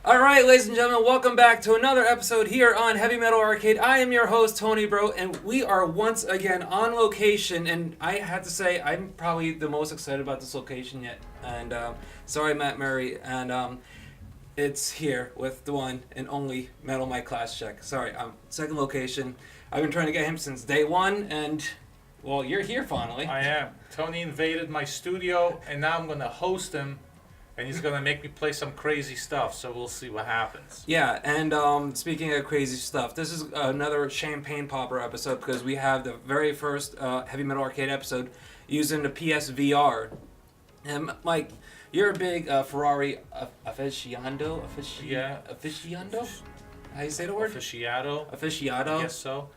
Alright, ladies and gentlemen, welcome back to another episode here on Heavy Metal Arcade. I am your host, TonyBro, and we are once again on location, and I have to say, I'm probably the most excited about this location yet. And, sorry, Matt Murray, and, it's here with the one and only Metal Mike Class Check. Sorry, second location. I've been trying to get him since day one, and, well, you're here finally. I am. Tony invaded my studio, and now I'm going to host him. And he's going to make me play some crazy stuff, so we'll see what happens. Yeah, and speaking of crazy stuff, this is another Champagne Popper episode because we have the very first Heavy Metal Arcade episode using the PSVR. And Mike, you're a big Ferrari aficionado? Yeah. Aficionado? How do you say the word? Aficionado. Aficionado?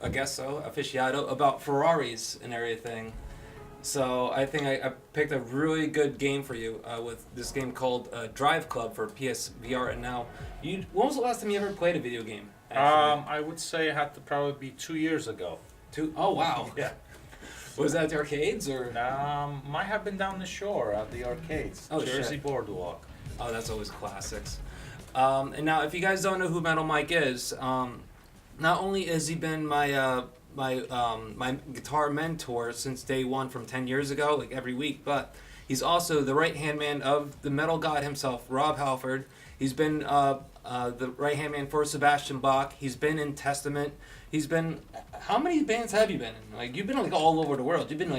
I guess so. Aficionado about Ferraris and everything. So I think I picked a really good game for you with this game called DriveClub for PSVR. And now, when was the last time you ever played a video game? I would say it had to probably be 2 years ago. Oh, wow. Yeah. Was that the arcades or? Might have been down the shore at the arcades. Oh, Jersey shit. Boardwalk. Oh, that's always classics. And now, if you guys don't know who Metal Mike is, not only has he been my guitar mentor since day one from 10 years ago, like every week, but he's also the right-hand man of the metal god himself, Rob Halford. He's been the right-hand man for Sebastian Bach. He's been in Testament. He's been... How many bands have you been in? Like, you've been like all over the world. You've been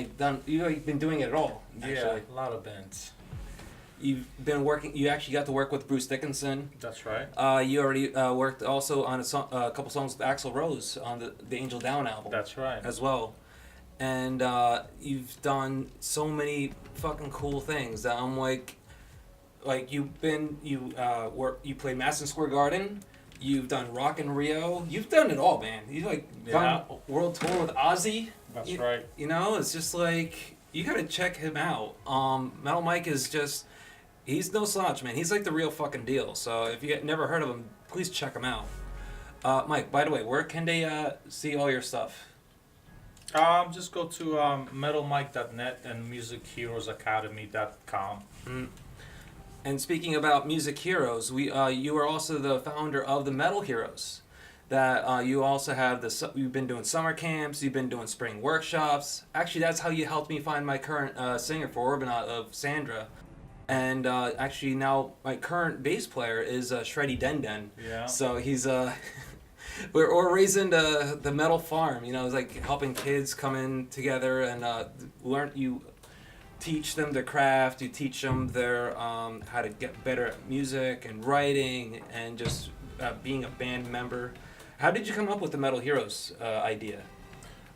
you've been doing it all, actually. Yeah, a lot of bands. You've been working... You actually got to work with Bruce Dickinson. That's right. You already worked also on a couple songs with Axl Rose on the Angel Down album. That's right. As well. And you've done so many fucking cool things that I'm like you played Madison Square Garden. You've done Rock in Rio. You've done it all, man. You done a world tour with Ozzy. That's right. You know, it's just like you gotta check him out. Metal Mike is just. He's no slouch, man. He's like the real fucking deal. So if you never heard of him, please check him out. Mike, by the way, where can they see all your stuff? Just go to metalmike.net and musicheroesacademy.com. Mm. And speaking about Music Heroes, you are also the founder of the Metal Heroes. That you also have you've been doing summer camps, you've been doing spring workshops. Actually, that's how you helped me find my current singer for Urbanaut of Sandra. And actually now my current bass player is Shreddy Den Den. Yeah. So he's we're raising the metal farm. You know, it's like helping kids come in together and learn. You teach them their craft. You teach them their how to get better at music and writing and just being a band member. How did you come up with the Metal Heroes idea?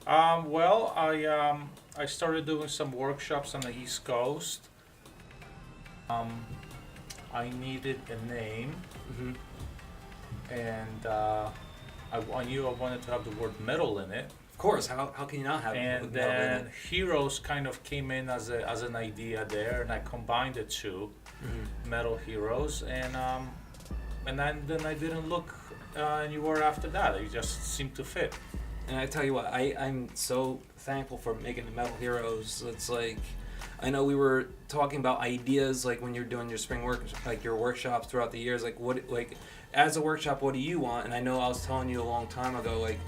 Well, I started doing some workshops on the East Coast. I needed a name, and I knew I wanted to have the word metal in it. Of course, how can you not have and metal in then it? Heroes kind of came in as an idea there, and I combined the two, Metal Heroes, and then I didn't look anywhere after that. It just seemed to fit. And I tell you what, I'm so thankful for making the Metal Heroes. It's like, I know we were talking about ideas, like when you're doing your spring work, like your workshops throughout the years, as a workshop, what do you want? And I know I was telling you a long time ago, like,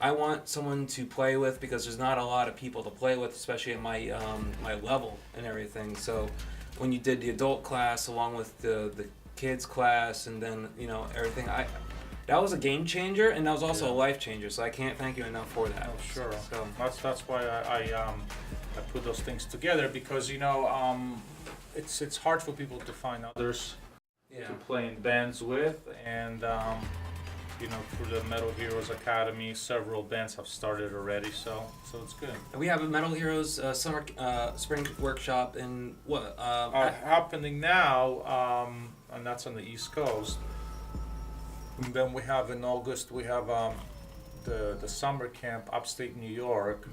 I want someone to play with because there's not a lot of people to play with, especially at my my level and everything. So when you did the adult class along with the kids class and then, you know, everything, that was a game changer, and that was also a life changer. So I can't thank you enough for that. Oh, sure. So That's why I put those things together, because it's hard for people to find others to play in bands with, and through the Metal Heroes Academy, several bands have started already, so it's good. We have a Metal Heroes spring workshop in what? Happening now, and that's on the East Coast. And then we have in August, we have the summer camp upstate New York,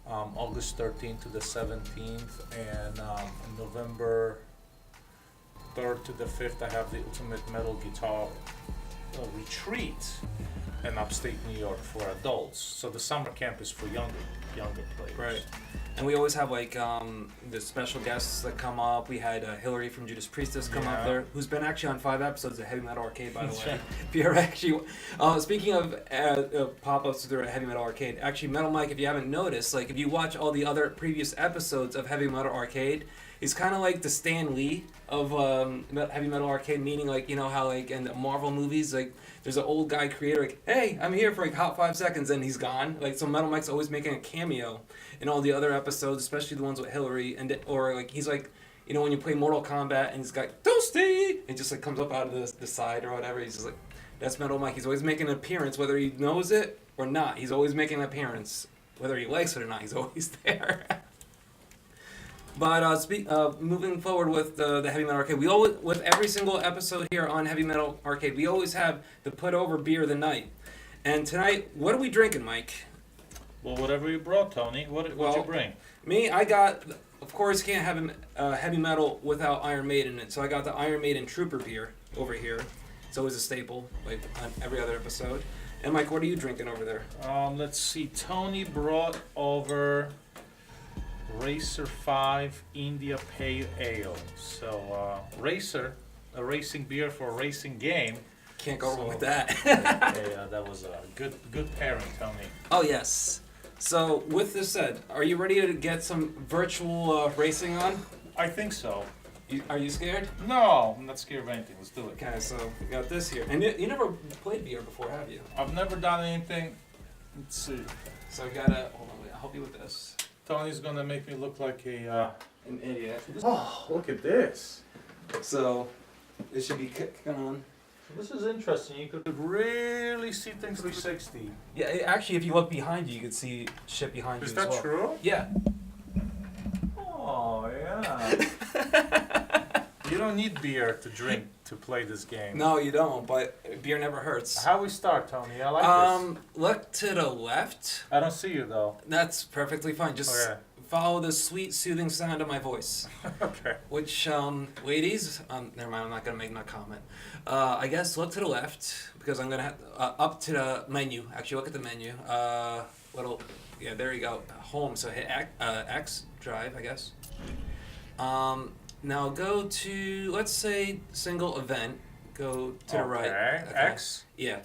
August 13th to the 17th, and in November 3rd to the 5th, I have the Ultimate Metal Guitar retreat in upstate New York for adults. So the summer camp is for younger players. Right. And we always have like the special guests that come up. We had Hillary from Judas Priestess come up there, who's been actually on 5 episodes of Heavy Metal Arcade, by the way. If you're actually speaking of pop-ups through Heavy Metal Arcade, actually Metal Mike, if you haven't noticed, like if you watch all the other previous episodes of Heavy Metal Arcade, he's kind of like the Stan Lee of Heavy Metal Arcade, meaning like, you know how like in the Marvel movies, like there's an old guy creator like, hey, I'm here for like hot 5 seconds and he's gone. Like, so Metal Mike's always making a cameo in all the other episodes, especially the ones with Hillary, and or like he's like, you know, when you play Mortal Kombat and he's got Toasty, it just like comes up out of the side or whatever. He's just like, that's Metal Mike. He's always making an appearance, whether he knows it or not. He's always making an appearance, whether he likes it or not. He's always there. But moving forward with the Heavy Metal Arcade, we always, with every single episode here on Heavy Metal Arcade, we always have the put over beer of the night. And tonight, what are we drinking, Mike? Well, whatever you brought, Tony. What'd you bring? Me, I got, of course, can't have heavy metal without Iron Maiden in it. So I got the Iron Maiden Trooper beer over here. It's always a staple, like on every other episode. And Mike, what are you drinking over there? Let's see. Tony brought over Racer 5 India Pale Ale. So, Racer, a racing beer for a racing game. Can't go wrong with that. Yeah, that was a good pairing, Tony. Oh, yes. So, with this said, are you ready to get some virtual racing on? I think so. Are you scared? No, I'm not scared of anything. Let's do it. Okay, so we got this here. And you never played VR before, have you? I've never done anything. Let's see. So we gotta, hold on, I'll help you with this. Tony's gonna make me look like an idiot. Oh, look at this. So, this should be kicking on. This is interesting. You could really see things 360. Yeah, actually, if you look behind you, you could see shit behind you as well. Is that true? Yeah. Oh, yeah. You don't need beer to drink to play this game. No, you don't, but beer never hurts. How we start, Tony? I like this. Look to the left. I don't see you, though. That's perfectly fine. Just follow the sweet, soothing sound of my voice. Okay. Which, ladies, never mind, I'm not going to make no comment. I guess look to the left, because I'm going to have, up to the menu. Actually, look at the menu. Yeah, there you go. Home, so hit X, drive, I guess. Now go to, let's say, single event. Go to the right. Okay, X? Yeah.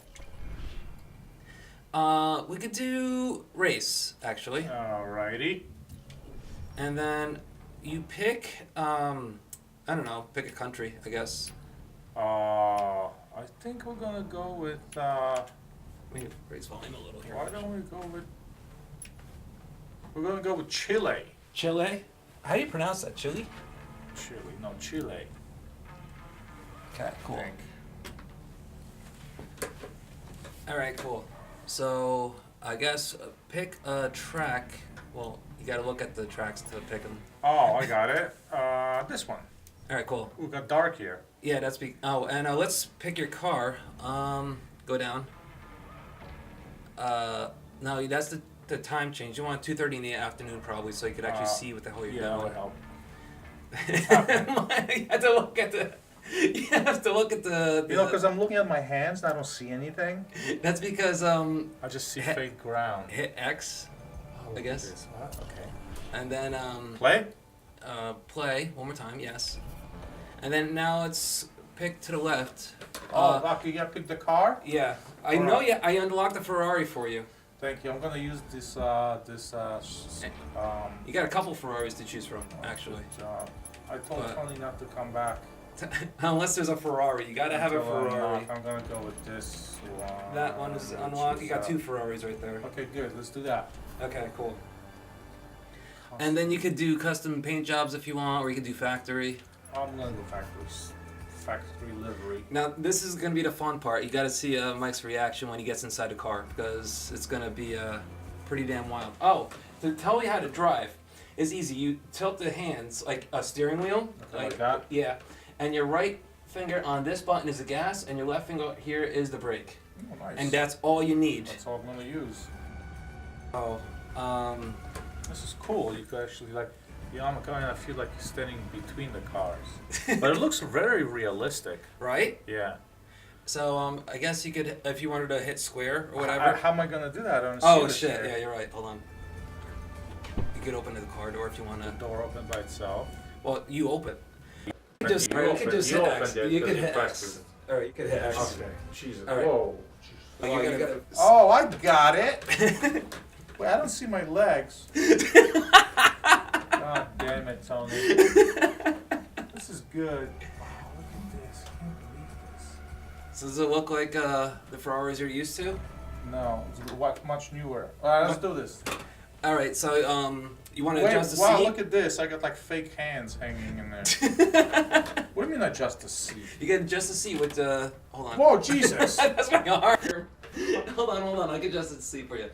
We could do race, actually. Alrighty. And then you pick, I don't know, pick a country, I guess. I think we're gonna go with, Let me raise volume a little here. why don't we go with, we're gonna go with Chile. Chile? How do you pronounce that? Chile? Chile. Okay, cool. Alright, cool. So, I guess pick a track. Well, you gotta look at the tracks to pick them. Oh, I got it. This one. Alright, cool. We got dark here. Yeah, that's and let's pick your car. Go down. No, that's the time change. You want 2:30 in the afternoon probably, so you could actually see what the hell you're doing. Yeah, that would help. You have to look at the. You have to look at the. You know, because I'm looking at my hands and I don't see anything. That's because I just see fake ground. Hit X, I guess. Okay. And then Play. Play one more time. Yes. And then now let's pick to the left. You gotta pick the car. Yeah, I know. Yeah, I unlocked the Ferrari for you. Thank you. I'm gonna use this. You got a couple Ferraris to choose from, actually. I told Tony not to come back. Unless there's a Ferrari, you gotta have a Ferrari. I'm gonna go with this one. That one is unlocked. You got 2 Ferraris right there. Okay, good. Let's do that. Okay, cool. And then you could do custom paint jobs if you want, or you could do factory. I'm gonna go factory livery. Now this is gonna be the fun part. You gotta see Mike's reaction when he gets inside the car, because it's gonna be pretty damn wild. Oh, to tell you how to drive is easy. You tilt the hands like a steering wheel. Okay, like that? Yeah. And your right finger on this button is the gas, and your left finger here is the brake. Oh, nice. And that's all you need. That's all I'm gonna use. Oh, this is cool. You could actually I'm kind of feel like you're standing between the cars. But it looks very realistic. Right? Yeah. So I guess you could, if you wanted to hit square or whatever. How am I gonna do that? I don't see Oh the shit! chair. Yeah, you're right. Hold on. You could open the car door if you want The to. door open by itself. Well, you open. You You could just hit X. You could hit X. All right, you could hit X. Okay. Jesus. All right. Whoa. Like, you gotta. Oh, I got it. Wait, I don't see my legs. God damn it, Tony. This is good. Wow, look at this. I can't believe this. So does it look like the Ferraris you're used to? No, it's much newer. All right, let's do this. All right, so you want to Wait, adjust the wow, seat? look at this. I got like fake hands hanging in there. What do you mean adjust the seat? You can adjust the seat with the. Hold on. Whoa, Jesus. That's my arm. Hold on. I can adjust the seat for you.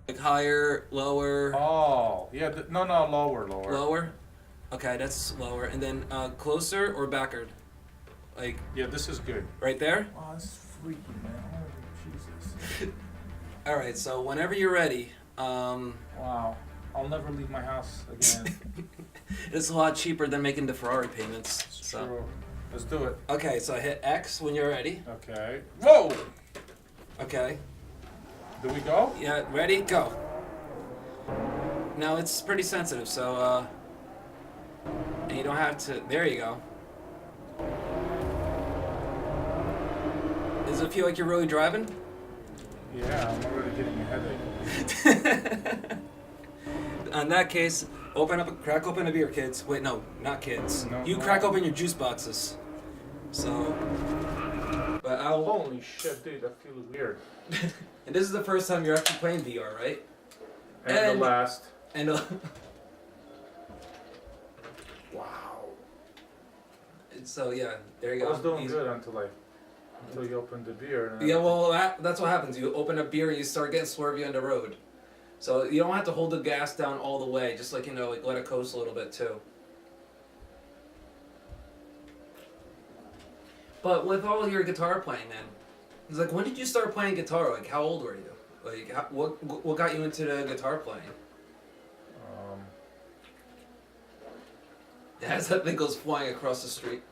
Like higher, lower. Oh, yeah. No, lower. Lower. Okay, that's lower, and then closer or backward. Like. Yeah, this is good. Right there. Oh, this is freaky, man. Holy Jesus. All right, so whenever you're ready. Wow. I'll never leave my house again. It's a lot cheaper than making the Ferrari payments. It's So. true. Let's do it. Okay, so hit X when you're ready. Okay. Whoa! Okay. Do we go? Yeah, ready? Go. Now it's pretty sensitive, so and you don't have to. There you go. Does it feel like you're really driving? Yeah, I'm already getting a headache. In that case, crack open a beer, kids. Wait, no, not kids. No, You no. crack open your juice boxes. So, but I'll. Holy shit, dude, that feels weird. And this is the first time you're actually playing VR, right? And the last. And Wow. so yeah, there you I go. was doing Easy. good until you opened the beer. And Yeah, well, that's what happens. You open a beer and you start getting swervy on the road. So you don't have to hold the gas down all the way. Just like, like let it coast a little bit too. But with all your guitar playing, then, it's like, when did you start playing guitar? Like, how old were you? Like, what got you into the guitar playing? As that thing goes flying across the street.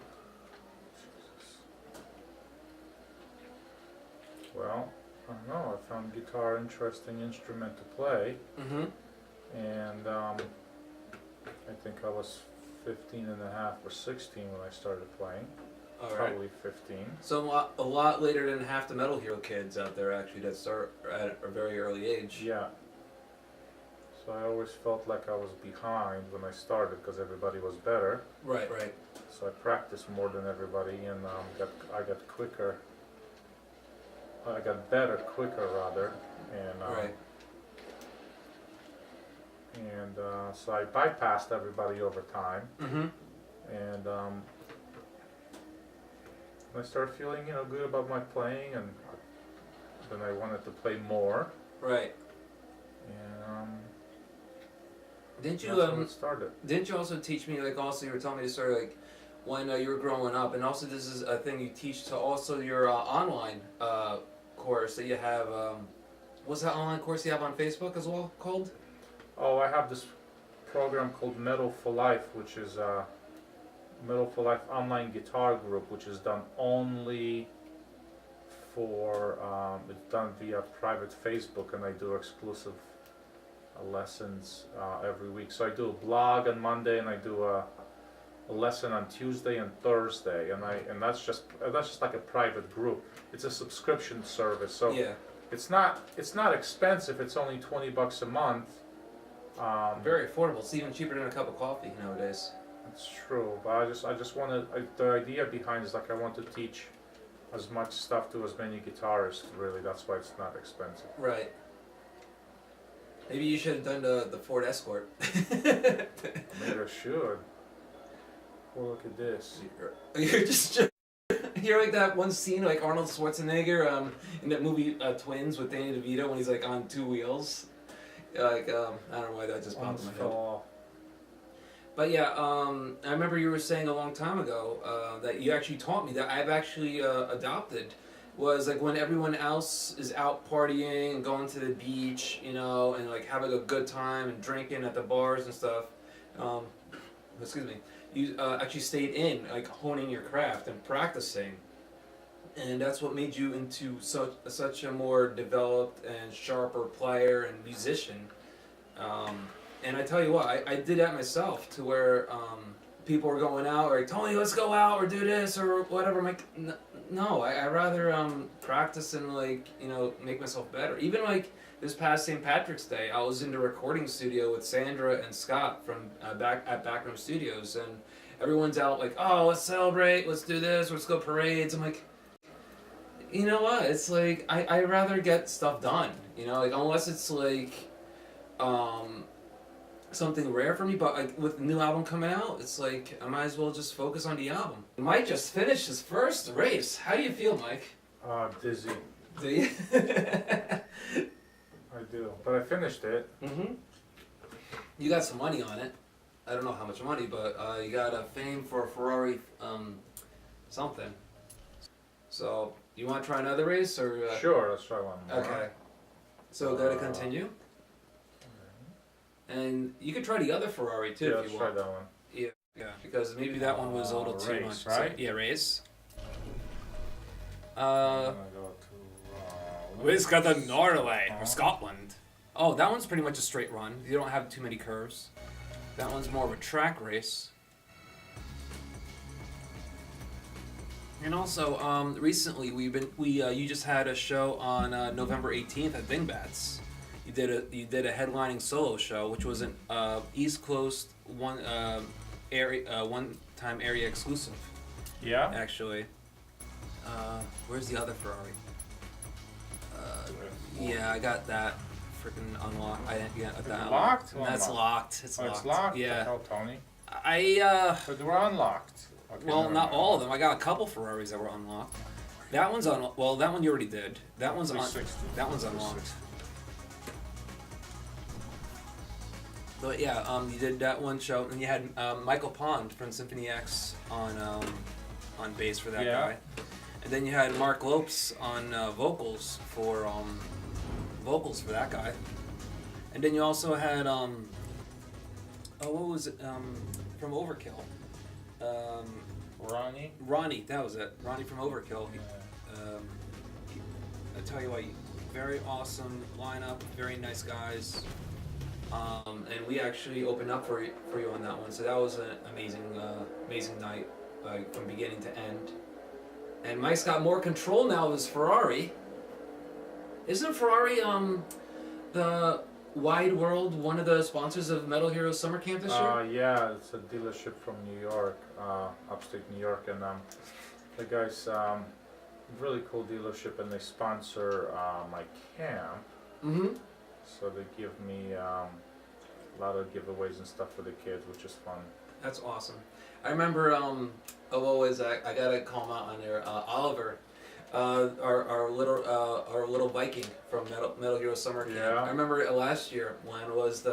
Well, I don't know. I found guitar an interesting instrument to play, Mm-hmm. and I think I was 15 and a half or 16 when I started playing. All right. Probably 15. So a lot later than half the Metal Hero kids out there actually that start at a very early age. Yeah. So I always felt like I was behind when I started because everybody was better. Right. So I practiced more than everybody, and I got quicker. I got better quicker rather, and Right. and so I bypassed everybody over time, Mm-hmm. and I started feeling good about my playing, and then I wanted to play more, Right. and Didn't you that's when it started. Didn't you also teach me, like, also you were telling me the story, like, when you were growing up, and also this is a thing you teach to also your online course that you have, what's that online course you have on Facebook as well called? Oh, I have this program called Metal for Life, which is Metal for Life online guitar group, which is done only for, it's done via private Facebook, and I do exclusive lessons every week. So I do a blog on Monday, and I do a lesson on Tuesday and Thursday, and that's just like a private group. It's a subscription service, so Yeah. it's not expensive. It's only $20 a month. Very affordable. It's even cheaper than a cup of coffee nowadays. That's true, but I just wanted, the idea behind is like I want to teach as much stuff to as many guitarists, really. That's why it's not expensive. Right. Maybe you should have done the Ford Escort. Maybe I should. Well, look at this. You're just you're like that one scene like Arnold Schwarzenegger in that movie Twins with Danny DeVito when he's like on two wheels. Like I don't know why that just popped in my head. But yeah, I remember you were saying a long time ago that you actually taught me that I've actually adopted was like when everyone else is out partying and going to the beach, and like having a good time and drinking at the bars and stuff. Excuse me. You actually stayed in, like honing your craft and practicing. and that's what made you into such a more developed and sharper player and musician. And I tell you what, I did that myself to where people were going out like, Tony, let's go out or do this or whatever. I'm like, no, I rather practice and like, you know, make myself better. Even like this past St. Patrick's Day, I was in the recording studio with Sandra and Scott from Backroom Studios, and everyone's out like, oh, let's celebrate, let's do this, let's go parades. I'm like, you know what? It's like I rather get stuff done. You know, like unless it's like something rare for me, but like with the new album coming out, it's like I might as well just focus on the album. Mike just finished his first race. How do you feel, Mike? Dizzy. Do you? I do, but I finished it. Mm-hmm. You got some money on it. I don't know how much money, but you got a fame for a Ferrari something. So, you want to try another race or? Sure, let's try one more. Okay. So, gotta continue. And you could try the other Ferrari too if you want. Yeah, let's try that one. Yeah, because maybe that one was a little too race, much. right? So, yeah, race. I'm gonna go to Wisconsin, Norway, or Scotland. Oh, that one's pretty much a straight run. You don't have too many curves. That one's more of a track race. And also, recently you just had a show on November 18th at Dingbats. You did a headlining solo show, which was an East Coast one time area exclusive. Yeah. Actually, where's the other Ferrari? Yeah, I got that freaking unlocked. I didn't get that. Locked? That's locked. It's locked. It's locked. Yeah. Hell, Tony. But they were unlocked. Okay, well, not all of them. I got a couple Ferraris that were unlocked. That one's on. Well, that one you already did. That one's on. That one's unlocked. But yeah, you did that one show, and you had Michael Pond from Symphony X on bass for that guy, and then you had Mark Lopes on vocals for that guy, and then you also had what was it from Overkill? Ronnie, that was it. Ronnie from Overkill. I tell you what, very awesome lineup, very nice guys. And we actually opened up for you on that one, so that was an amazing night, like from beginning to end. And Mike's got more control now of his Ferrari. Isn't Ferrari the Wide World one of the sponsors of Metal Heroes Summer Camp this year? Yeah, it's a dealership from New York, upstate New York, and the guys, really cool dealership, and they sponsor my camp. Mm-hmm. So they give me a lot of giveaways and stuff for the kids, which is fun. That's awesome. I remember, I gotta call him out on there. Oliver, our little Viking from Metal Hero Summer Camp. Yeah. I remember last year when it was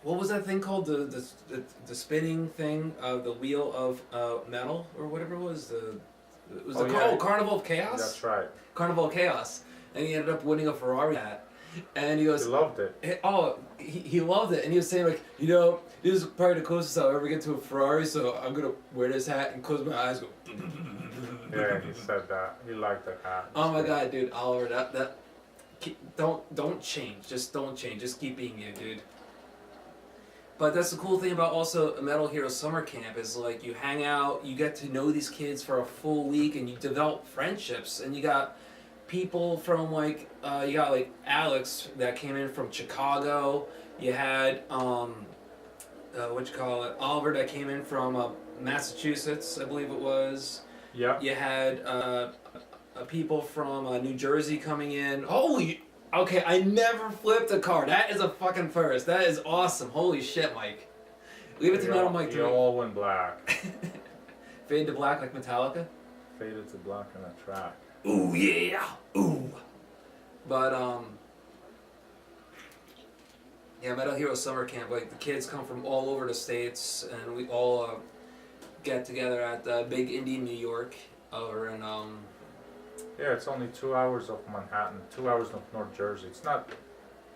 what was that thing called? The spinning thing, the wheel of metal or whatever it was. Carnival of Chaos. That's right. Carnival of Chaos. And he ended up winning a Ferrari hat. And he goes... He loved it. He loved it. And he was saying, like, you know, this is probably the closest I'll ever get to a Ferrari, so I'm going to wear this hat and close my eyes and go... Yeah, he said that. He liked that hat. Oh my god, dude. Oliver, don't change. Just don't change. Just keep being you, dude. But that's the cool thing about also a Metal Hero Summer Camp is, like, you hang out, you get to know these kids for a full week, and you develop friendships, and you got... people from like you got like Alex that came in from Chicago. You had Oliver that came in from Massachusetts, I believe it was. Yeah. You had people from New Jersey coming in. Holy, okay, I never flipped a car. That is a fucking first. That is awesome. Holy shit, Mike. Leave it to Metal Mike. You all went black. Fade to black like Metallica. Faded to black on a track. Ooh yeah, ooh. But yeah, Metal Hero Summer Camp. Like the kids come from all over the states, and we all get together at Big Indy, New York, over in Yeah, it's only 2 hours of Manhattan, 2 hours of North Jersey. It's not,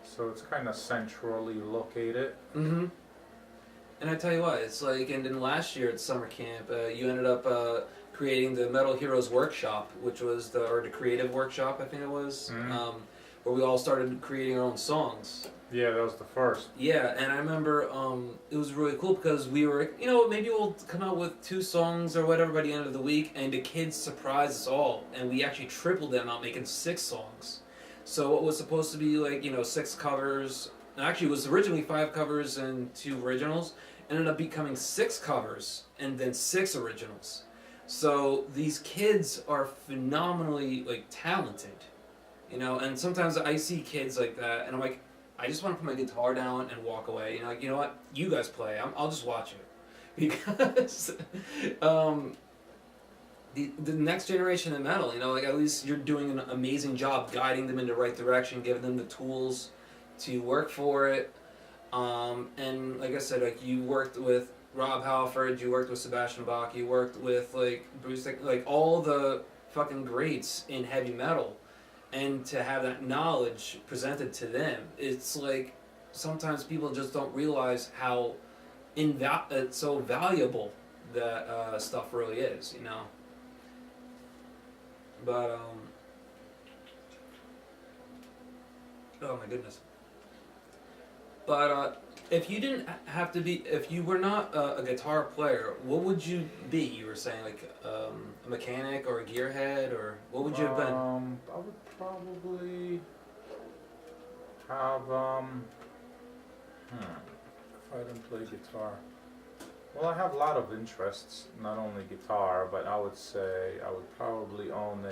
so it's kind of centrally located. Mm-hmm. And I tell you what, it's like, and then last year at summer camp, you ended up creating the Metal Heroes Workshop, which was the creative workshop, I think it was, where we all started creating our own songs. Yeah, that was the first. Yeah, and I remember it was really cool because we were, maybe we'll come out with 2 songs or whatever by the end of the week, and the kids surprised us all, and we actually tripled them out, making 6 songs. So what was supposed to be like, 6 covers, actually it was originally 5 covers and 2 originals, ended up becoming 6 covers and then 6 originals. So these kids are phenomenally like talented, and sometimes I see kids like that and I'm like, I just want to put my guitar down and walk away. You know what? You guys play. I'll just watch it, because the next generation of metal, like at least you're doing an amazing job guiding them in the right direction, giving them the tools to work for it. And like I said, like you worked with Rob Halford, you worked with Sebastian Bach, you worked with like Bruce, like all the fucking greats in heavy metal. And to have that knowledge presented to them, it's like sometimes people just don't realize how it's so valuable that stuff really is, But oh my goodness. But if you didn't have to be, if you were not a guitar player, what would you be? You were saying like a mechanic or a gearhead, or what would you have been? I would probably have if I didn't play guitar. Well, I have a lot of interests, not only guitar, but I would say I would probably own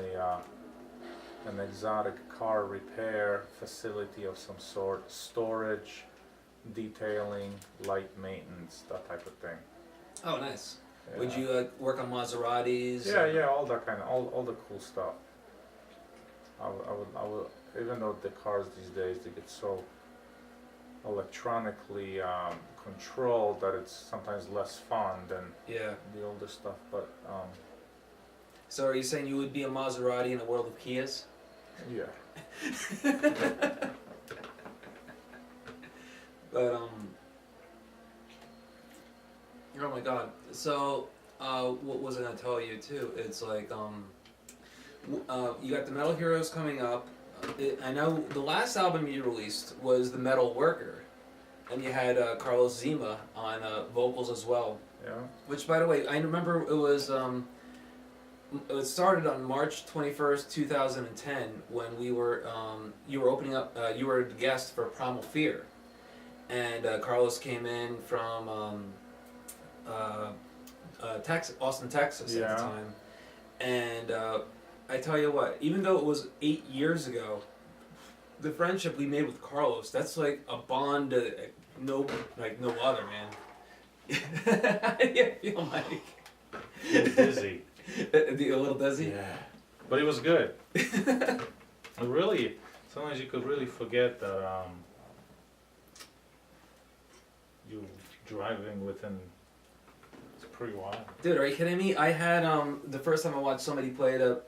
an exotic car repair facility of some sort, storage, detailing, light maintenance, that type of thing. Oh, nice. Yeah. Would you work on Maseratis? Yeah, all that kind of, all the cool stuff. I would, even though the cars these days, they get so electronically controlled that it's sometimes less fun than the older stuff, but So are you saying you would be a Maserati in the world of Kias? yeah. But oh my god. So what was I gonna tell you too? It's like you got the Metal Heroes coming up. I know the last album you released was the Metal Worker, and you had Carlos Zima on vocals as well. Yeah. Which, by the way, I remember it was. It started on March 21st, 2010, when we were. You were opening up. You were a guest for Primal Fear, and Carlos came in from Austin, Texas at the time, and. I tell you what, even though it was 8 years ago, the friendship we made with Carlos, that's like a bond no other, man. How do you feel, Mike? Dizzy. A little dizzy? Yeah. But it was good. Really, sometimes you could really forget that you driving within. It's pretty wild. Dude, are you kidding me? I had the first time I watched somebody play the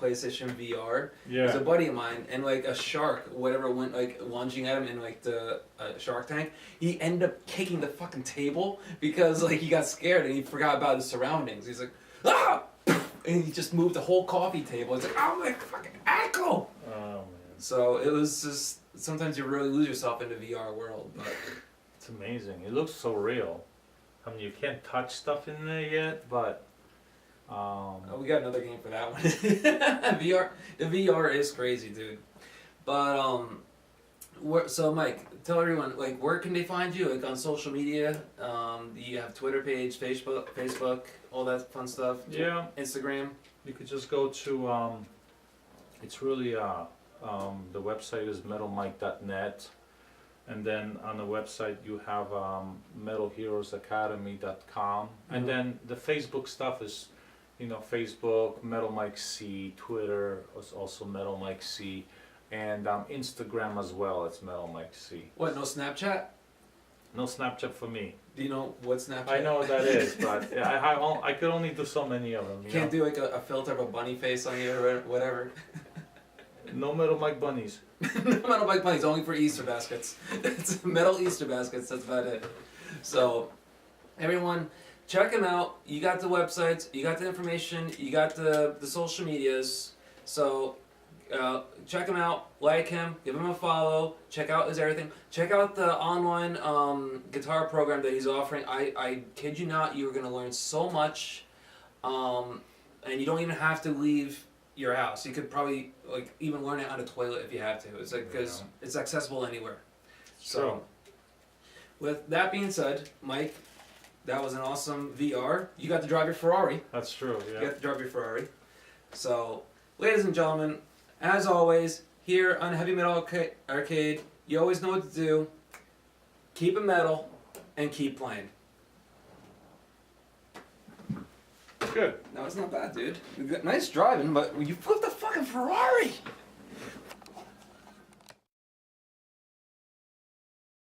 PlayStation VR. Yeah. There's a buddy of mine, and like a shark, whatever, went like lunging at him in like the Shark Tank. He ended up kicking the fucking table because like he got scared and he forgot about his surroundings. He's like, ah! And he just moved the whole coffee table. It's like, oh my fucking ankle! Oh man. So it was just, sometimes you really lose yourself in the VR world. But it's amazing. It looks so real. I mean, you can't touch stuff in there yet, but. We got another game for that one. The VR is crazy, dude. But so Mike, tell everyone like where can they find you? Like on social media? You have Twitter page, Facebook, all that fun stuff. Yeah. Instagram. You could just go to. It's really the website is metalmike.net, and then on the website you have metalheroesacademy.com, and then the Facebook stuff is. Facebook, Metal Mike C, Twitter is also Metal Mike C, and Instagram as well, it's Metal Mike C. What, no Snapchat? No Snapchat for me. Do you know what Snapchat? I know what that is, but I could only do so many of them. Can't do like a filter of a bunny face on you or whatever? No Metal Mike bunnies. No Metal Mike bunnies, only for Easter baskets. It's metal Easter baskets, that's about it. So, Everyone, check him out. You got the websites, you got the information, you got the social medias. So check him out, like him, give him a follow, check out his everything. Check out the online guitar program that he's offering. I kid you not, you're going to learn so much. And you don't even have to leave your house. You could probably like even learn it on a toilet if you have to. It's like because it's accessible anywhere. So, with that being said, Mike, that was an awesome VR. You got to drive your Ferrari. That's true. Yeah. You got to drive your Ferrari. So, ladies and gentlemen, as always, here on Heavy Metal Arcade, you always know what to do. Keep it metal and keep playing. Good. No, it's not bad, dude. Nice driving, but you flipped the fucking Ferrari.